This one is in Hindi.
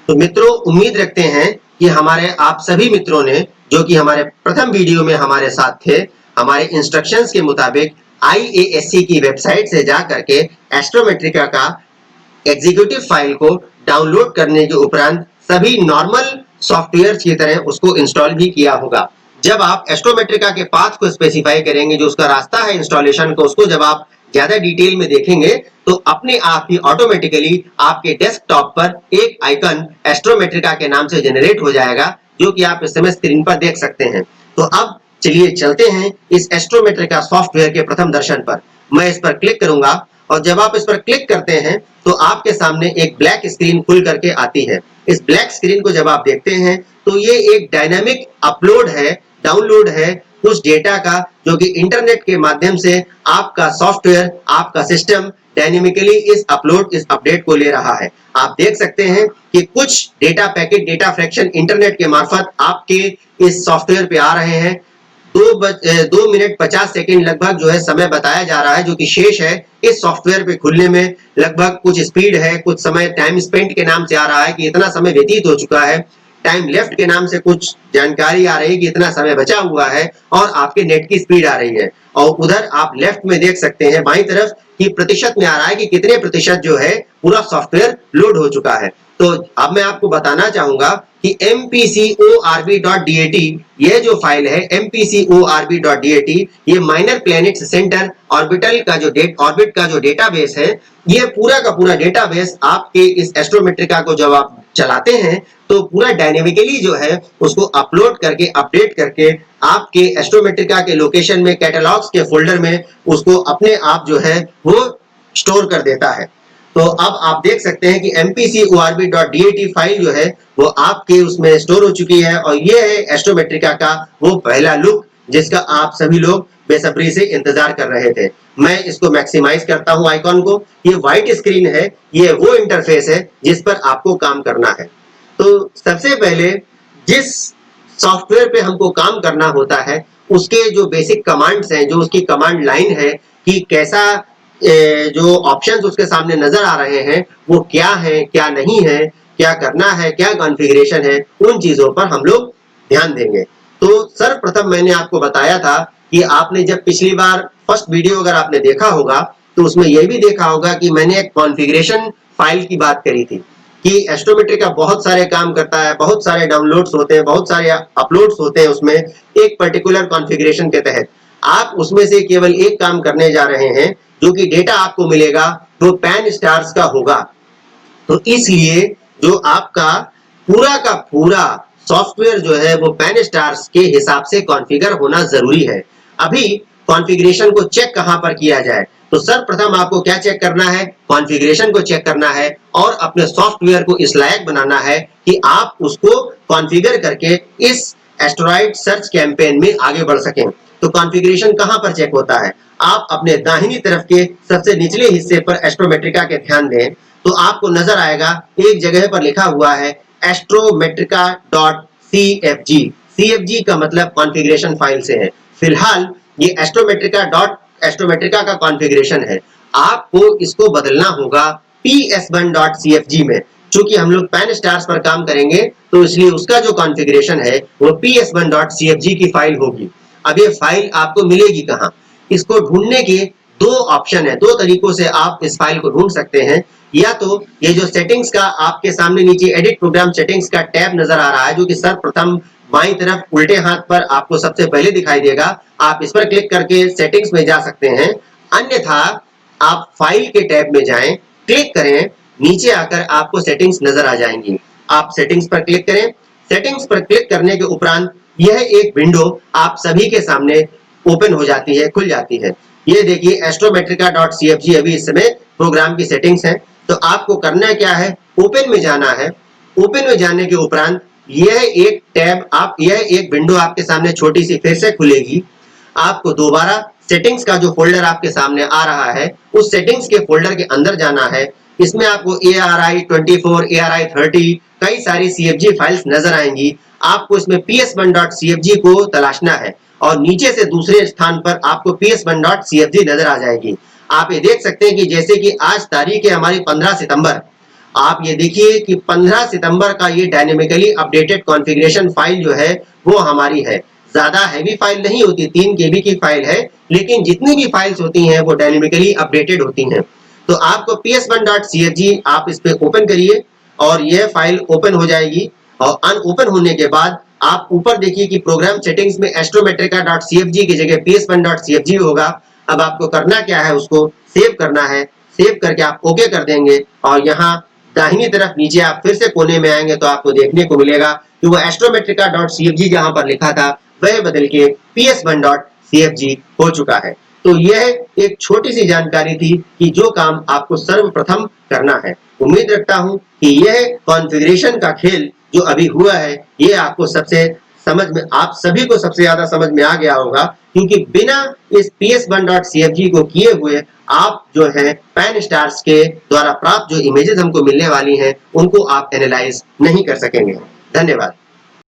तो मित्रों, उम्मीद रखते हैं कि हमारे आप सभी मित्रों ने, जो कि हमारे प्रथम वीडियो में हमारे साथ थे, हमारे इंस्ट्रक्शंस के मुताबिक IASC की वेबसाइट से जा करके एस्ट्रोमेट्रिका का एग्जीक्यूटिव फाइल को डाउनलोड करने के उपरांत सभी नॉर्मल सॉफ्टवेयर की तरह उसको इंस्टॉल भी किया होगा। जब आप एस्ट्रोमेट्रिका के पाथ को स्पेसिफाई करेंगे, जो उसका रास्ता है इंस्टॉलेशन को, उसको जब आप ज्यादा डिटेल में देखेंगे तो अपने आप ही ऑटोमेटिकली आपके डेस्कटॉप पर एक आइकन एस्ट्रोमेट्रिका के नाम से जनरेट हो जाएगा, जो कि आप इस समय स्क्रीन पर देख सकते हैं। तो अब चलिए चलते हैं इस एस्ट्रोमेट्रिका सॉफ्टवेयर के प्रथम दर्शन पर। मैं इस पर क्लिक करूंगा और जब आप इस पर क्लिक करते हैं तो आपके सामने एक ब्लैक स्क्रीन खुल करके आती है। इस ब्लैक स्क्रीन को जब आप देखते हैं तो ये एक डायनामिक अपलोड है, डाउनलोड है उस डेटा का, जो कि इंटरनेट के माध्यम से आपका सॉफ्टवेयर, आपका सिस्टम डायनेमिकली इस अपडेट को ले रहा है। आप देख सकते हैं कि कुछ data packet, data fraction internet के मार्फत आपके इस सॉफ्टवेयर पे आ रहे हैं। 2 मिनट 50 सेकंड लगभग जो है समय बताया जा रहा है, जो कि शेष है इस सॉफ्टवेयर पे खुलने में। लगभग कुछ स्पीड है, कुछ समय टाइम स्पेंट के नाम से आ रहा है कि इतना समय व्यतीत हो चुका है। टाइम लेफ्ट के नाम से कुछ जानकारी आ रही है कि इतना समय बचा हुआ है, और आपके नेट की स्पीड आ रही है। और उधर आप लेफ्ट में देख सकते हैं बाईं तरफ कि प्रतिशत में आ रहा है कि कितने प्रतिशत जो है पूरा सॉफ्टवेयर लोड हो चुका है। तो अब मैं आपको बताना चाहूंगा कि mpcorb.dat ये जो फाइल है mpcorb.dat, ये माइनर प्लैनेट्स सेंटर ऑर्बिटल का जो ऑर्बिट का जो डेटाबेस है, ये पूरा का पूरा डेटाबेस आपके इस एस्ट्रोमेट्रिका को जब आप चलाते हैं तो पूरा डायनेमिकली जो है उसको अपलोड करके, अपडेट करके आपके एस्ट्रोमेट्रिका के लोकेशन में, कैटलॉग्स के फोल्डर में उसको अपने आप जो है वो स्टोर कर देता है। तो अब आप देख सकते हैं कि mpcorb.dat फाइल जो है वो आपके उसमें स्टोर हो चुकी है, और ये है एस्ट्रोमेट्रिका का वो पहला लुक, जिसका आप सभी लोग बेसब्री से इंतजार कर रहे थे। मैं इसको मैक्सिमाइज करता हूं आइकॉन को। ये व्हाइट स्क्रीन है, ये वो इंटरफेस है जिस पर आपको काम करना है। तो सबसे पहले जिस सॉफ्टवेयर पे हमको काम करना होता है उसके जो बेसिक कमांड्स हैं, जो उसकी कमांड लाइन है कि कैसा जो ऑप्शंस उसके सामने नजर आ रहे हैं वो क्या है, क्या नहीं है, क्या करना है, क्या कॉन्फ़िगरेशन है, उन चीजों पर हम लोग ध्यान देंगे। तो सर्वप्रथम मैंने आपको बताया था कि आपने जब पिछली बार फर्स्ट वीडियो अगर आपने देखा होगा तो उसमें यह भी देखा होगा कि मैंने एक कॉन्फ़िगरेशन फाइल की बात करी थी कि एस्ट्रोमेट्रिका बहुत सारे काम करता है, बहुत सारे डाउनलोड्स होते हैं, बहुत सारे अपलोड्स होते हैं उसमें एक पर्टिकुलर कॉन्फ़िगरेशन के तहत। आप उसमें से केवल एक काम करने जा रहे हैं, जो कि डेटा आपको मिलेगा वो पैन स्टार्स का होगा। तो इसलिए जो आपका पूरा का पूरा सॉफ्टवेयर जो है वो पैन स्टार्स के हिसाब से कॉन्फ़िगर होना जरूरी है। अभी कॉन्फ़िगरेशन को चेक कहां पर किया जाए, तो सर्वप्रथम आपको क्या चेक करना है, कॉन्फ़िगरेशन को चेक करना है और अपने सॉफ्टवेयर को इस लायक बनाना है कि आप उसको कॉन्फ़िगर करके इस एस्टेरॉयड सर्च कैंपेन में आगे बढ़ सकें। तो कॉन्फ़िगरेशन कहां पर चेक होता है, आप अपने दाहिनी तरफ के सबसे निचले हिस्से पर एस्ट्रोमेट्रिका के ध्यान दें तो आपको नजर आएगा एक जगह पर लिखा हुआ है astrometrica.cfg। cfg का मतलब कॉन्फ़िगरेशन फाइल से है। फिलहाल ये एस्ट्रोमेट्रिका का कॉन्फ़िगरेशन है। आपको इसको बदलना होगा ps1.cfg में। चूंकि हम लोग पैन स्टार्स पर काम करेंगे तो इसलिए उसका जो कॉन्फ़िगरेशन है वो ps1.cfg की फाइल होगी। अब ये फाइल आपको मिलेगी कहां, इसको ढूंढने के दो ऑप्शन है, दो तरीकों से आप इस फाइल को ढूंढ सकते हैं। या तो ये जो सेटिंग्स का आपके सामने नीचे एडिट प्रोग्राम सेटिंग्स का टैब नजर आ रहा है, जो कि सर्वप्रथम बाईं तरफ उल्टे हाथ पर आपको सबसे पहले दिखाई देगा, आप इस पर क्लिक करके सेटिंग्स में जा सकते हैं। अन्यथा आप फाइल के टैब में जाएं, क्लिक करें, नीचे आकर आपको सेटिंग्स नजर आ जाएंगी। आप सेटिंग्स पर क्लिक करें। सेटिंग्स पर क्लिक करने के उपरांत यह एक विंडो आप सभी के सामने ओपन हो जाती है, खुल जाती है। ये देखिए astrometrica.cfg अभी इस समय प्रोग्राम की सेटिंग्स है। तो आपको करना क्या है, ओपन में जाना है। ओपन में जाने के उपरांत यह एक टैब, यह एक विंडो आपके सामने छोटी सी फिर से खुलेगी। आपको दोबारा सेटिंग्स का जो फोल्डर आपके सामने आ रहा है उस सेटिंग्स के फोल्डर के अंदर जाना है। इसमें आपको ARI24, ARI30 कई सारी CFG फाइल्स नजर आएंगी। आपको इसमें ps1.cfg को तलाशना है और नीचे से दूसरे स्थान पर आपको ps1.cfg नजर आ जाएगी। आप ये देख सकते हैं कि जैसे कि आज तारीख है हमारी 15 सितंबर, आप ये देखिए कि 15 सितंबर का ये डायनेमिकली अपडेटेड कॉन्फ़िगरेशन फाइल जो है वो हमारी है। ज्यादा हैवी फाइल नहीं होती, 3 केबी की फाइल है, लेकिन जितनी भी फाइल्स होती हैं वो डायनेमिकली अपडेटेड होती हैं। तो आपको ps1.cfg आप इस पे ओपन करिए और यह फाइल ओपन हो जाएगी। और अनओपन होने के बाद आप ऊपर देखिए कि प्रोग्राम सेटिंग्स में astrometrica.cfg की जगह ps1.cfg होगा। अब आपको करना क्या है, उसको सेव करना है। सेव करके आप ओके कर देंगे और यहाँ दाहिनी तरफ नीचे आप फिर से कोने में आएंगे तो आपको देखने को मिलेगा कि वो astrometrica.cfg जहां पर लिखा था वह बदल के ps1.cfg हो चुका है। तो यह एक छोटी सी जानकारी थी कि जो काम आपको सर्वप्रथम करना है। उम्मीद रखता हूं कि यह कॉन्फ़िगरेशन का खेल जो अभी हुआ है ये आपको सबसे समझ में, आप सभी को सबसे ज्यादा समझ में आ गया होगा, क्योंकि बिना इस ps1.cfg को किए हुए आप जो है पैन स्टार्स के द्वारा प्राप्त जो इमेजेस हमको मिलने वाली हैं उनको आप एनालाइज नहीं कर सकेंगे। धन्यवाद।